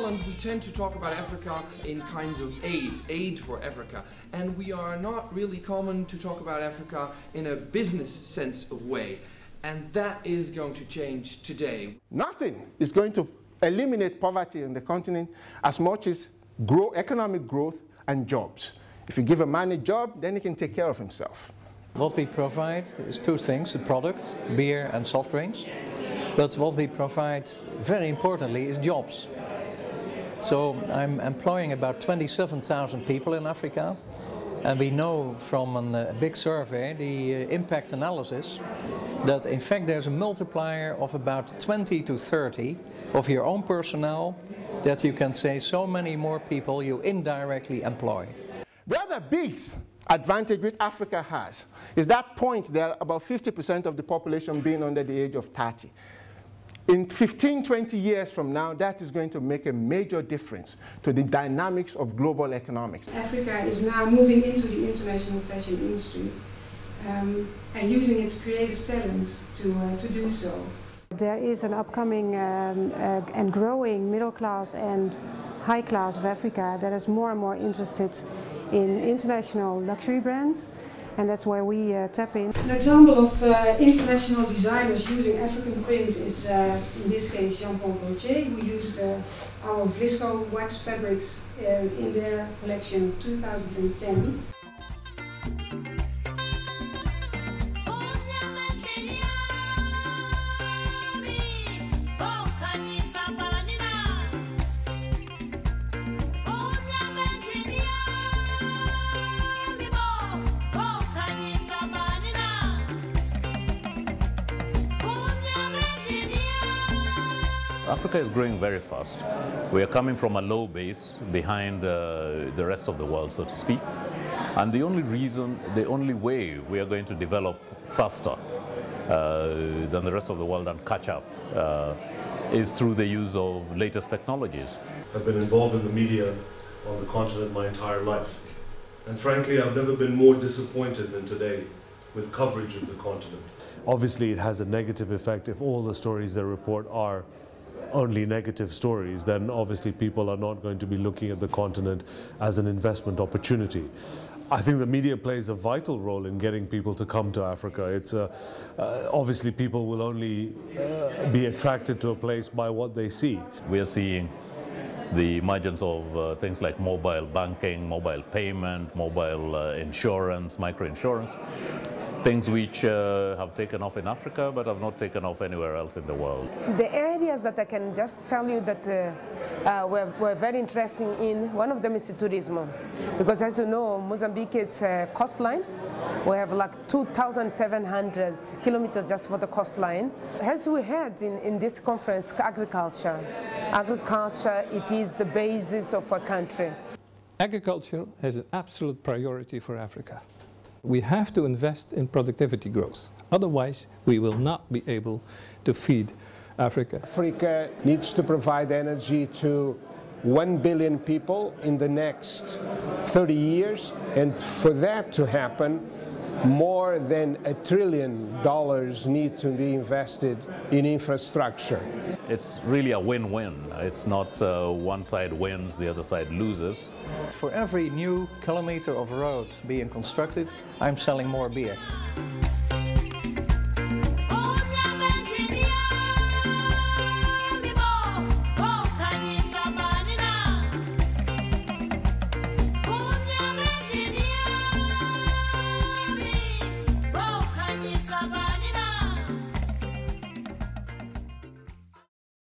Holland, we tend to talk about Africa in kinds of aid for Africa, and we are not really common to talk about Africa in a business sense of way, and that is going to change today. Nothing is going to eliminate poverty in the continent as much as economic growth and jobs. If you give a man a job, then he can take care of himself. What we provide is two things, the product, beer and soft drinks. But what we provide, very importantly, is jobs. So I'm employing about 27,000 people in Africa. And we know from a big survey, the impact analysis, that in fact there's a multiplier of about 20 to 30 of your own personnel, that you can say so many more people you indirectly employ. The other big advantage which Africa has is that point there about 50% of the population being under the age of 30. In 15, 20 years from now, that is going to make a major difference to the dynamics of global economics. Africa is now moving into the international fashion industry and using its creative talents to do so. There is an upcoming and growing middle class and high class of Africa that is more and more interested in international luxury brands. And that's where we tap in. An example of international designers using African prints is, in this case, Jean-Paul Gaultier, who used our Vlisco wax fabrics in their collection of 2010. Africa is growing very fast. We are coming from a low base behind the rest of the world, so to speak. And the only way we are going to develop faster than the rest of the world and catch up is through the use of latest technologies. I've been involved in the media on the continent my entire life. And frankly, I've never been more disappointed than today with coverage of the continent. Obviously, it has a negative effect if all the stories they report are only negative stories, then obviously people are not going to be looking at the continent as an investment opportunity. I think the media plays a vital role in getting people to come to Africa. It's obviously people will only be attracted to a place by what they see. We are seeing the emergence of things like mobile banking, mobile payment, mobile insurance, microinsurance. Things which have taken off in Africa but have not taken off anywhere else in the world. The areas that I can just tell you that we're very interested in, one of them is tourism. Because as you know, Mozambique is a coastline. We have like 2,700 kilometers just for the coastline. As we had in this conference, agriculture. Agriculture, it is the basis of a country. Agriculture is an absolute priority for Africa. We have to invest in productivity growth. Otherwise, we will not be able to feed Africa. Africa needs to provide energy to 1 billion people in the next 30 years. And for that to happen, more than $1 trillion need to be invested in infrastructure. It's really a win-win. It's not one side wins, the other side loses. For every new kilometer of road being constructed, I'm selling more beer.